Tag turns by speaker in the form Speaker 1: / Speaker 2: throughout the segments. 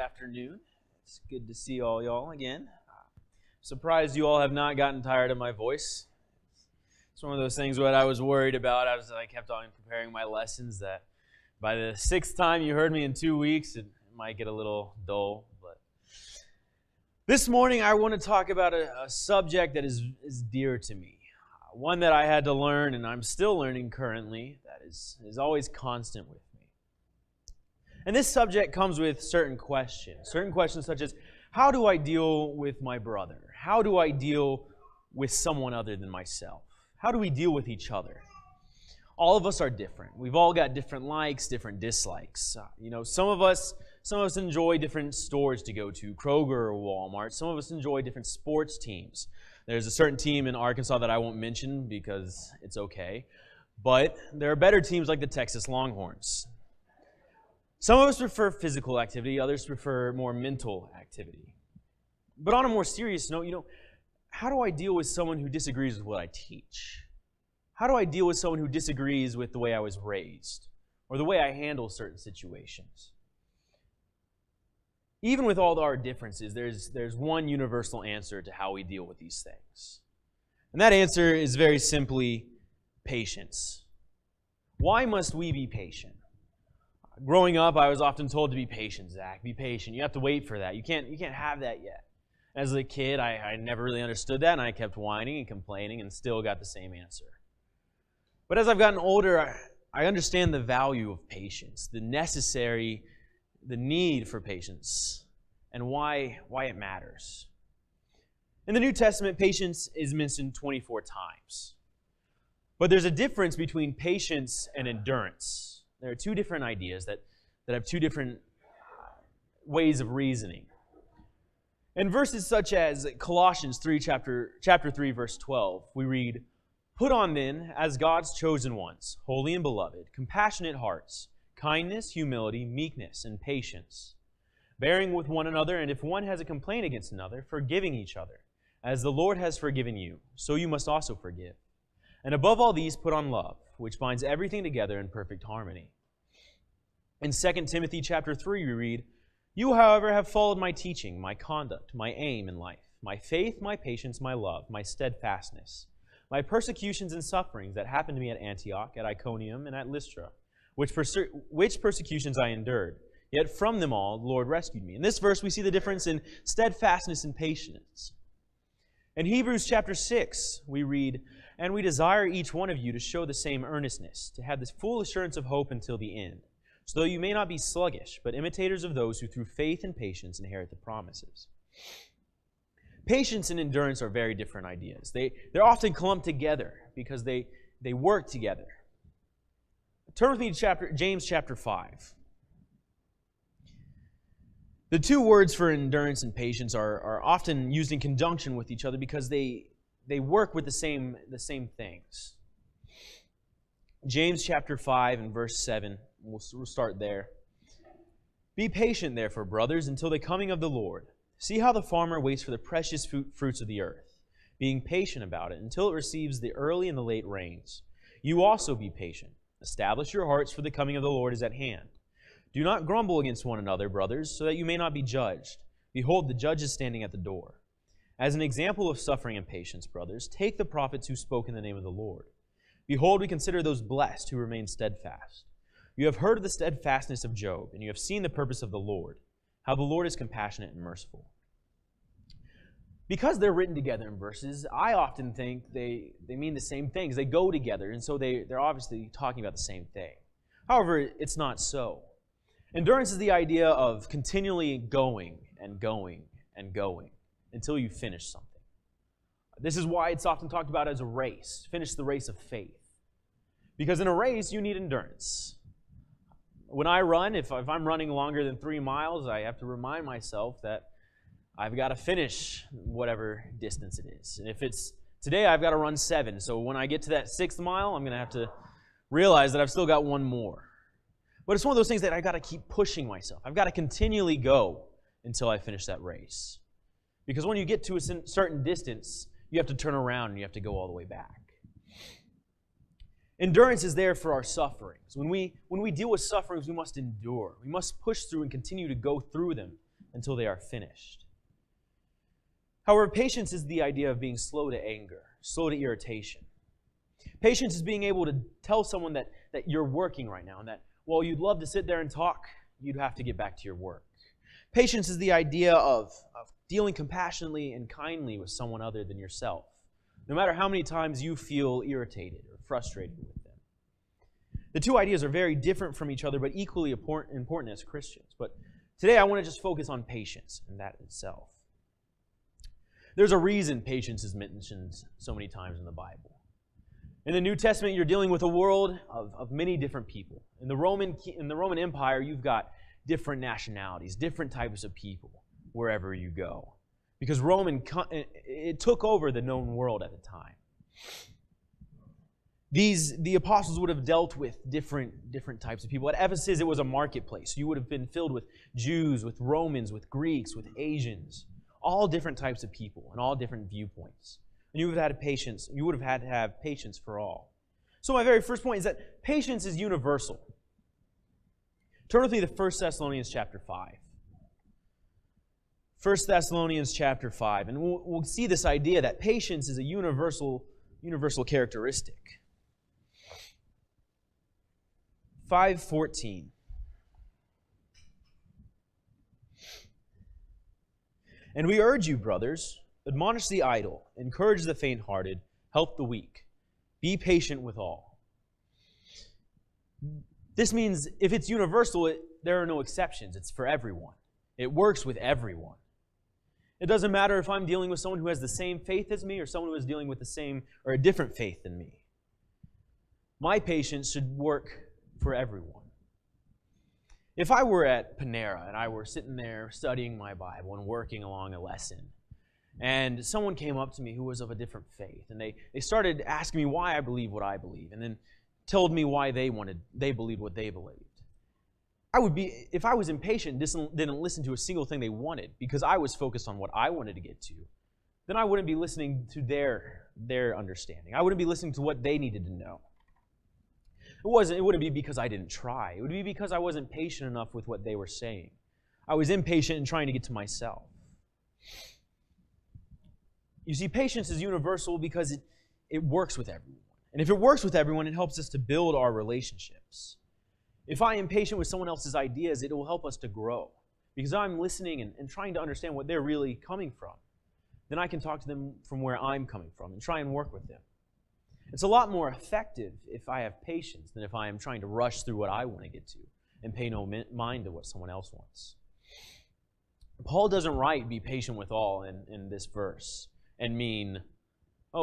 Speaker 1: afternoon. It's good to see all y'all again. Surprised you all have not gotten tired of my voice. It's one of those things what I was worried about as I kept on preparing my lessons, that by the sixth time you heard me in 2 weeks, it might get a little dull. But this morning I want to talk about a subject that is dear to me. One that I had to learn, and I'm still learning currently, that is always constant with me. And this subject comes with certain questions such as, how do I deal with my brother? How do I deal with someone other than myself? How do we deal with each other? All of us are different. We've all got different likes, different dislikes. Some of us enjoy different stores to go to, Kroger or Walmart. Some of us enjoy different sports teams. There's a certain team in Arkansas that I won't mention because it's okay. But there are better teams like the Texas Longhorns. Some of us prefer physical activity, others prefer more mental activity. But on a more serious note, how do I deal with someone who disagrees with what I teach? How do I deal with someone who disagrees with the way I was raised or the way I handle certain situations? Even with all our differences, there's one universal answer to how we deal with these things. And that answer is very simply patience. Why must we be patient? Growing up, I was often told to be patient, Zach. Be patient. You have to wait for that. You can't have that yet. As a kid, I never really understood that, and I kept whining and complaining and still got the same answer. But as I've gotten older, I understand the value of patience, the need for patience, and why it matters. In the New Testament, patience is mentioned 24 times. But there's a difference between patience and endurance. There are two different ideas that have two different ways of reasoning. In verses such as Colossians 3, chapter 3, verse 12, we read, "Put on then, as God's chosen ones, holy and beloved, compassionate hearts, kindness, humility, meekness, and patience, bearing with one another, and if one has a complaint against another, forgiving each other. As the Lord has forgiven you, so you must also forgive. And above all these, put on love, which binds everything together in perfect harmony." In 2 Timothy chapter 3, we read, "You, however, have followed my teaching, my conduct, my aim in life, my faith, my patience, my love, my steadfastness, my persecutions and sufferings that happened to me at Antioch, at Iconium, and at Lystra, which persecutions I endured. Yet from them all the Lord rescued me." In this verse, we see the difference in steadfastness and patience. In Hebrews chapter 6, we read, "And we desire each one of you to show the same earnestness, to have this full assurance of hope until the end, so that you may not be sluggish, but imitators of those who through faith and patience inherit the promises." Patience and endurance are very different ideas. They're often clumped together because they work together. Turn with me to James chapter 5. The two words for endurance and patience are often used in conjunction with each other because they work with the same things. James chapter 5 and verse 7, we'll start there. "Be patient, therefore, brothers, until the coming of the Lord. See how the farmer waits for the precious fruits of the earth, being patient about it until it receives the early and the late rains. You also be patient. Establish your hearts, for the coming of the Lord is at hand. Do not grumble against one another, brothers, so that you may not be judged. Behold, the judge is standing at the door. As an example of suffering and patience, brothers, take the prophets who spoke in the name of the Lord. Behold, we consider those blessed who remain steadfast. You have heard of the steadfastness of Job, and you have seen the purpose of the Lord, how the Lord is compassionate and merciful." Because they're written together in verses, I often think they mean the same things. They go together, and so they're obviously talking about the same thing. However, it's not so. Endurance is the idea of continually going and going and going until you finish something. This is why it's often talked about as a race. Finish the race of faith. Because in a race, you need endurance. When I run, if I'm running longer than 3 miles, I have to remind myself that I've got to finish whatever distance it is. And if it's today, I've got to run 7. So when I get to that 6th mile, I'm going to have to realize that I've still got one more. But it's one of those things that I've got to keep pushing myself. I've got to continually go until I finish that race. Because when you get to a certain distance, you have to turn around and you have to go all the way back. Endurance is there for our sufferings. When we deal with sufferings, we must endure. We must push through and continue to go through them until they are finished. However, patience is the idea of being slow to anger, slow to irritation. Patience is being able to tell someone that you're working right now and that while you'd love to sit there and talk, you'd have to get back to your work. Patience is the idea of dealing compassionately and kindly with someone other than yourself, no matter how many times you feel irritated or frustrated with them. The two ideas are very different from each other, but equally important as Christians. But today I want to just focus on patience and that itself. There's a reason patience is mentioned so many times in the Bible. In the New Testament, you're dealing with a world of many different people. In the Roman Empire, you've got different nationalities, different types of people wherever you go. Because it took over the known world at the time. The apostles would have dealt with different types of people. At Ephesus, it was a marketplace. You would have been filled with Jews, with Romans, with Greeks, with Asians. All different types of people and all different viewpoints. And you would have had to have patience for all. So my very first point is that patience is universal. Turn with me to 1 Thessalonians chapter 5. 1 Thessalonians chapter 5. And we'll see this idea that patience is a universal characteristic. 5:14. And we urge you, brothers, admonish the idle, encourage the faint-hearted, help the weak. Be patient with all. This means if it's universal, there are no exceptions. It's for everyone. It works with everyone. It doesn't matter if I'm dealing with someone who has the same faith as me or someone who is dealing with the same or a different faith than me. My patience should work for everyone. If I were at Panera and I were sitting there studying my Bible and working along a lesson, and someone came up to me who was of a different faith, and they started asking me why I believe what I believe, and then told me why they believed what they believed. If I was impatient and didn't listen to a single thing they wanted because I was focused on what I wanted to get to, then I wouldn't be listening to their understanding. I wouldn't be listening to what they needed to know. It wouldn't be because I didn't try. It would be because I wasn't patient enough with what they were saying. I was impatient in trying to get to myself. You see, patience is universal because it works with everyone. And if it works with everyone, it helps us to build our relationships. If I am patient with someone else's ideas, it will help us to grow. Because I'm listening and trying to understand what they're really coming from. Then I can talk to them from where I'm coming from and try and work with them. It's a lot more effective if I have patience than if I am trying to rush through what I want to get to and pay no mind to what someone else wants. Paul doesn't write, be patient with all in this verse and mean,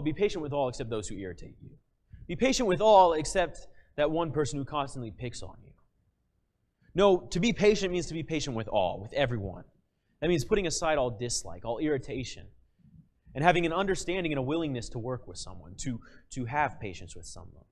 Speaker 1: be patient with all except those who irritate you. Be patient with all except that one person who constantly picks on you. No, to be patient means to be patient with all, with everyone. That means putting aside all dislike, all irritation, and having an understanding and a willingness to work with someone, to have patience with someone.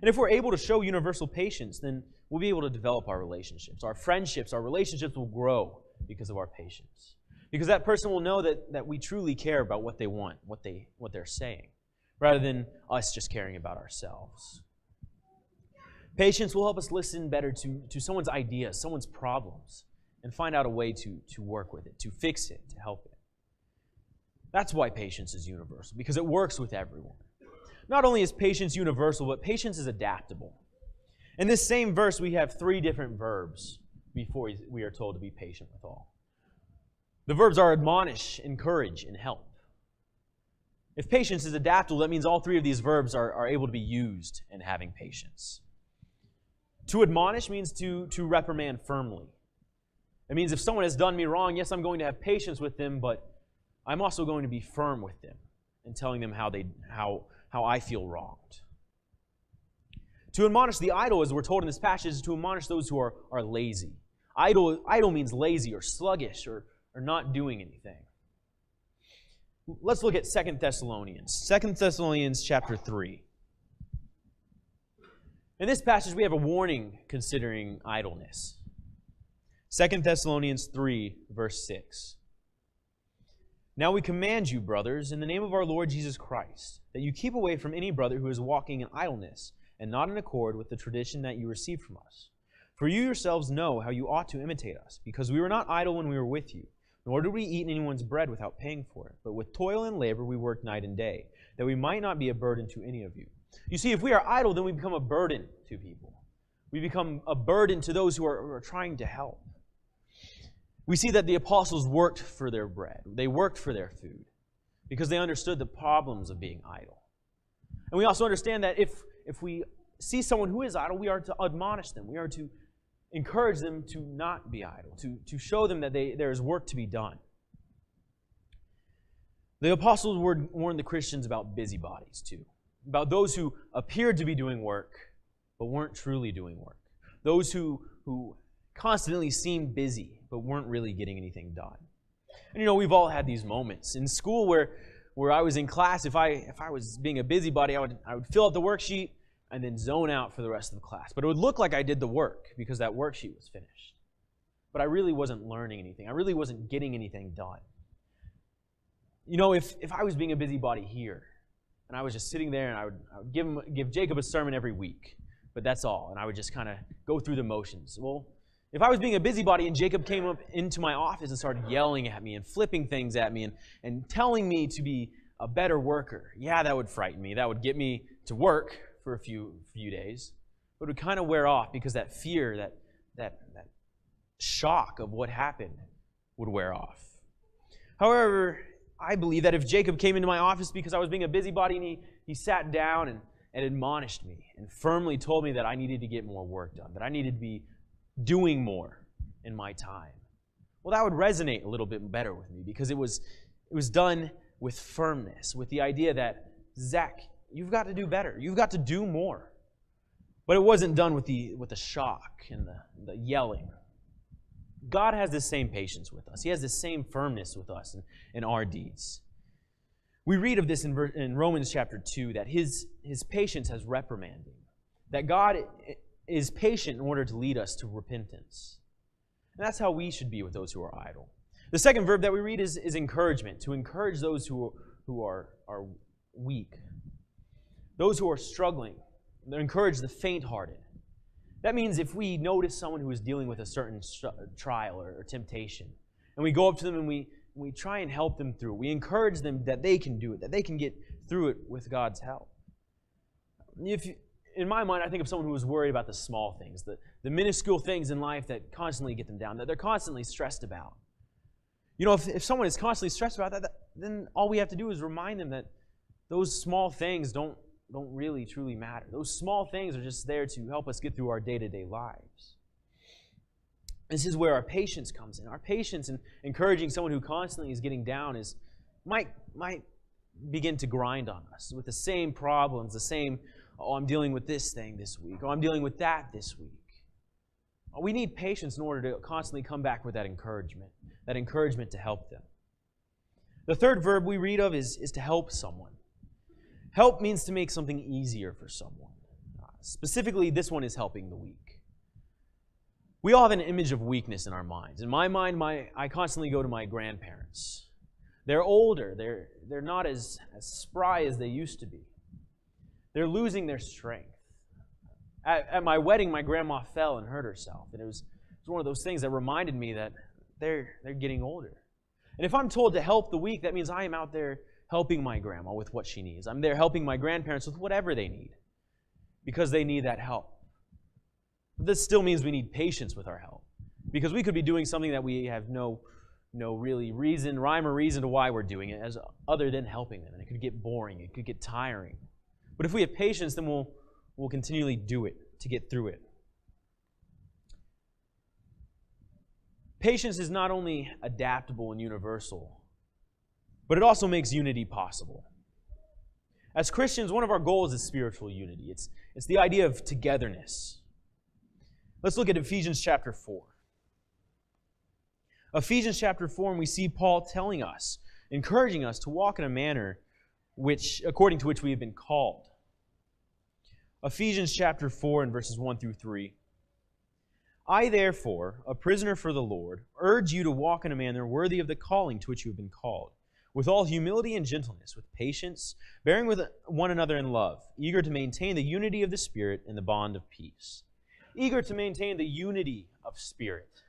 Speaker 1: And if we're able to show universal patience, then we'll be able to develop our relationships. Our friendships, our relationships will grow because of our patience. Because that person will know that we truly care about what they want, what they're saying, rather than us just caring about ourselves. Patience will help us listen better to someone's ideas, someone's problems, and find out a way to work with it, to fix it, to help it. That's why patience is universal, because it works with everyone. Not only is patience universal, but patience is adaptable. In this same verse, we have 3 different verbs before we are told to be patient with all. The verbs are admonish, encourage, and help. If patience is adaptable, that means all 3 of these verbs are able to be used in having patience. To admonish means to reprimand firmly. It means if someone has done me wrong, yes, I'm going to have patience with them, but I'm also going to be firm with them and telling them how I feel wronged. To admonish the idle, as we're told in this passage, is to admonish those who are lazy. Idle means lazy or sluggish or not doing anything. Let's look at 2 Thessalonians. 2 Thessalonians chapter 3. In this passage, we have a warning considering idleness. 2 Thessalonians 3, verse 6. Now we command you, brothers, in the name of our Lord Jesus Christ, that you keep away from any brother who is walking in idleness and not in accord with the tradition that you received from us. For you yourselves know how you ought to imitate us, because we were not idle when we were with you, nor did we eat anyone's bread without paying for it. But with toil and labor we worked night and day, that we might not be a burden to any of you. You see, if we are idle, then we become a burden to people. We become a burden to those who are trying to help. We see that the apostles worked for their bread. They worked for their food because they understood the problems of being idle. And we also understand that if we see someone who is idle, we are to admonish them. We are to encourage them to not be idle, to show them that there is work to be done. The apostles warned the Christians about busybodies too, about those who appeared to be doing work but weren't truly doing work. Those who constantly seemed busy but weren't really getting anything done. And we've all had these moments. In school where I was in class, if I was being a busybody, I would fill out the worksheet and then zone out for the rest of the class. But it would look like I did the work because that worksheet was finished. But I really wasn't learning anything. I really wasn't getting anything done. If I was being a busybody here, and I was just sitting there and I would give Jacob a sermon every week, but that's all, and I would just kind of go through the motions. Well, if I was being a busybody and Jacob came up into my office and started yelling at me and flipping things at me and telling me to be a better worker, that would frighten me. That would get me to work for a few days. But it would kind of wear off because that fear, that shock of what happened would wear off. However, I believe that if Jacob came into my office because I was being a busybody and he sat down and admonished me and firmly told me that I needed to get more work done, that I needed to be doing more in my time, well, that would resonate a little bit better with me because it was done with firmness, with the idea that, Zach, you've got to do better. You've got to do more. But it wasn't done with the shock and the yelling. God has the same patience with us. He has the same firmness with us in our deeds. We read of this in Romans chapter 2, that His patience has reprimanding, that God is patient in order to lead us to repentance. And that's how we should be with those who are idle. The second verb that we read is encouragement, to encourage those who are weak, those who are struggling. They encourage the faint-hearted. That means if we notice someone who is dealing with a certain trial or temptation, and we go up to them and we try and help them through it, we encourage them that they can do it, that they can get through it with God's help. In my mind, I think of someone who is worried about the small things, the minuscule things in life that constantly get them down, that they're constantly stressed about. If someone is constantly stressed about that, then all we have to do is remind them that those small things don't really truly matter. Those small things are just there to help us get through our day-to-day lives. This is where our patience comes in. Our patience in encouraging someone who constantly is getting down might begin to grind on us with the same problems, the same, I'm dealing with this thing this week, I'm dealing with that this week. We need patience in order to constantly come back with that encouragement to help them. The third verb we read of is to help someone. Help means to make something easier for someone. Specifically, this one is helping the weak. We all have an image of weakness in our minds. In my mind, I constantly go to my grandparents. They're older. They're not as spry as they used to be. They're losing their strength. At my wedding, my grandma fell and hurt herself. And it was one of those things that reminded me that they're getting older. And if I'm told to help the weak, that means I am out there helping my grandma with what she needs. I'm there helping my grandparents with whatever they need because they need that help. But this still means we need patience with our help because we could be doing something that we have no really rhyme or reason to why we're doing it as other than helping them. And it could get boring. It could get tiring. But if we have patience, then we'll continually do it to get through it. Patience is not only adaptable and universal, but it also makes unity possible. As Christians, one of our goals is spiritual unity. It's the idea of togetherness. Let's look at Ephesians chapter 4. Ephesians chapter 4, and we see Paul telling us, encouraging us to walk in a manner according to which we have been called. Ephesians chapter 4 and verses 1 through 3. I, therefore, a prisoner for the Lord, urge you to walk in a manner worthy of the calling to which you have been called, with all humility and gentleness, with patience, bearing with one another in love, eager to maintain the unity of the Spirit in the bond of peace. eager to maintain the unity of spirit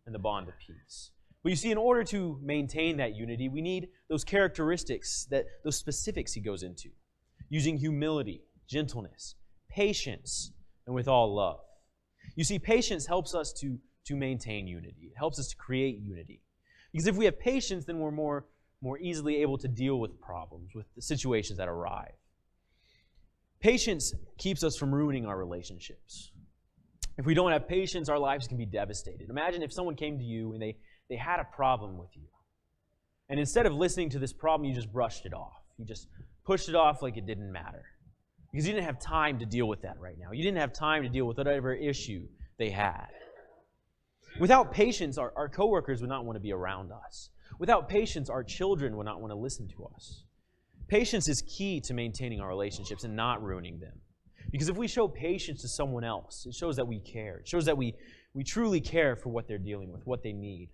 Speaker 1: and the bond of peace. But you see, in order to maintain that unity, we need those characteristics, those specifics he goes into, using humility, gentleness, patience, and with all love. You see, patience helps us to maintain unity. It helps us to create unity. Because if we have patience, then we're more easily able to deal with problems, with the situations that arrive. Patience keeps us from ruining our relationships. If we don't have patience, our lives can be devastated. Imagine if someone came to you and they had a problem with you. And instead of listening to this problem, you just brushed it off. You just pushed it off like it didn't matter. Because you didn't have time to deal with that right now. You didn't have time to deal with whatever issue they had. Without patience, our coworkers would not want to be around us. Without patience, our children would not want to listen to us. Patience is key to maintaining our relationships and not ruining them. Because if we show patience to someone else, it shows that we care. It shows that we truly care for what they're dealing with, what they need.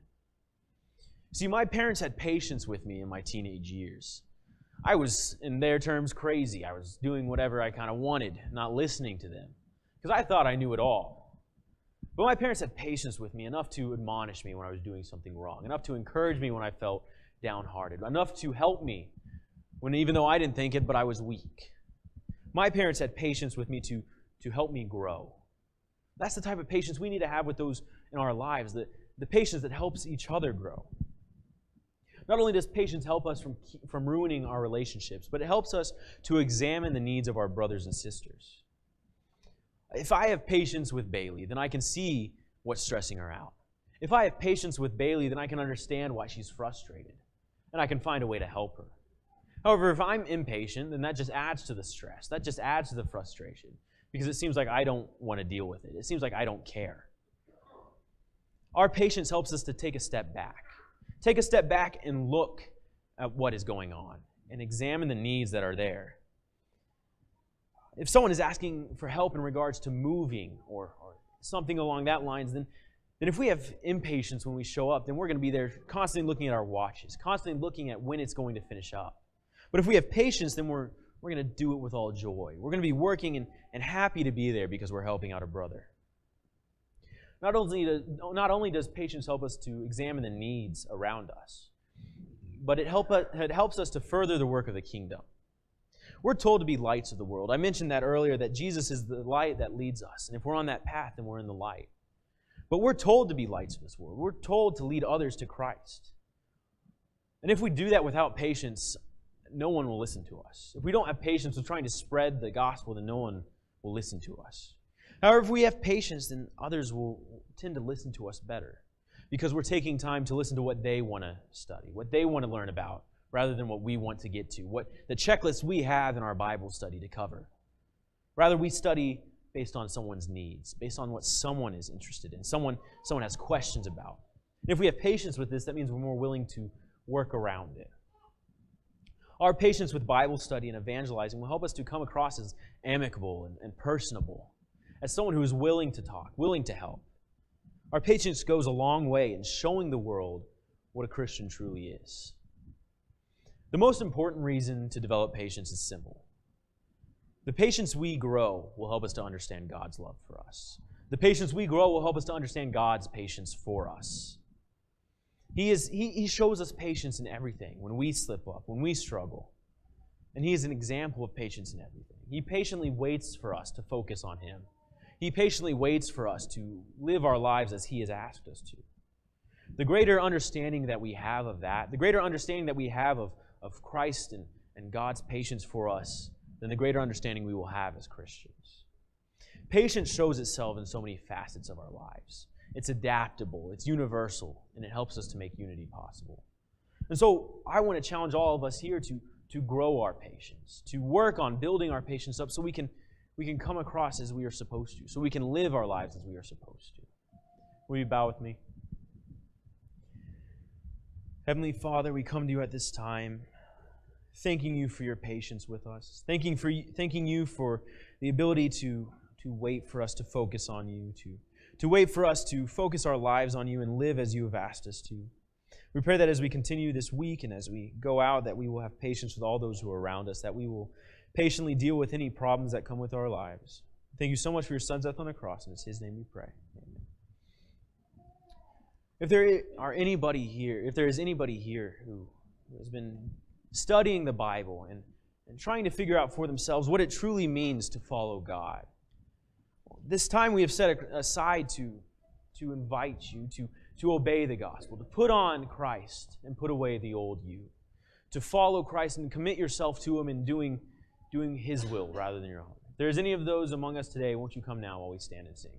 Speaker 1: See, my parents had patience with me in my teenage years. I was, in their terms, crazy. I was doing whatever I kind of wanted, not listening to them. Because I thought I knew it all. But my parents had patience with me, enough to admonish me when I was doing something wrong, enough to encourage me when I felt downhearted, enough to help me when, even though I didn't think it, but I was weak. My parents had patience with me to help me grow. That's the type of patience we need to have with those in our lives, the patience that helps each other grow. Not only does patience help us from ruining our relationships, but it helps us to examine the needs of our brothers and sisters. If I have patience with Bailey, then I can see what's stressing her out. If I have patience with Bailey, then I can understand why she's frustrated, and I can find a way to help her. However, if I'm impatient, then that just adds to the stress. That just adds to the frustration, because it seems like I don't want to deal with it. It seems like I don't care. Our patience helps us to take a step back. Take a step back and look at what is going on and examine the needs that are there. If someone is asking for help in regards to moving or something along that lines, then if we have impatience when we show up, then we're going to be there constantly looking at our watches, constantly looking at when it's going to finish up. But if we have patience, then we're going to do it with all joy. We're going to be working and happy to be there because we're helping out a brother. Not only does patience help us to examine the needs around us, but it helps us to further the work of the kingdom. We're told to be lights of the world. I mentioned that earlier, that Jesus is the light that leads us. And if we're on that path, then we're in the light. But we're told to be lights of this world. We're told to lead others to Christ. And if we do that without patience, no one will listen to us. If we don't have patience with trying to spread the gospel, then no one will listen to us. However, if we have patience, then others will tend to listen to us better, because we're taking time to listen to what they want to study, what they want to learn about, rather than what we want to get to, what the checklist we have in our Bible study to cover. Rather, we study based on someone's needs, based on what someone is interested in, someone has questions about. And if we have patience with this, that means we're more willing to work around it. Our patience with Bible study and evangelizing will help us to come across as amicable and personable, as someone who is willing to talk, willing to help. Our patience goes a long way in showing the world what a Christian truly is. The most important reason to develop patience is simple. The patience we grow will help us to understand God's love for us. The patience we grow will help us to understand God's patience for us. He shows us patience in everything, when we slip up, when we struggle. And He is an example of patience in everything. He patiently waits for us to focus on Him. He patiently waits for us to live our lives as He has asked us to. The greater understanding that we have of that, the greater understanding that we have of Christ and God's patience for us, then the greater understanding we will have as Christians. Patience shows itself in so many facets of our lives. It's adaptable, it's universal, and it helps us to make unity possible. And so I want to challenge all of us here to grow our patience, to work on building our patience up so we can come across as we are supposed to, so we can live our lives as we are supposed to. Will you bow with me? Heavenly Father, we come to you at this time, thanking you for your patience with us, thanking you for the ability to wait for us to focus on you, to wait for us to focus our lives on you and live as you have asked us to. We pray that as we continue this week and as we go out, that we will have patience with all those who are around us, that we will patiently deal with any problems that come with our lives. Thank you so much for your Son's death on the cross, and it's His name we pray. Amen. If there is anybody here who has been studying the Bible and trying to figure out for themselves what it truly means to follow God, this time we have set aside to invite you to obey the gospel, to put on Christ and put away the old you, to follow Christ and commit yourself to Him in doing His will rather than your own. If there's any of those among us today, won't you come now while we stand and sing?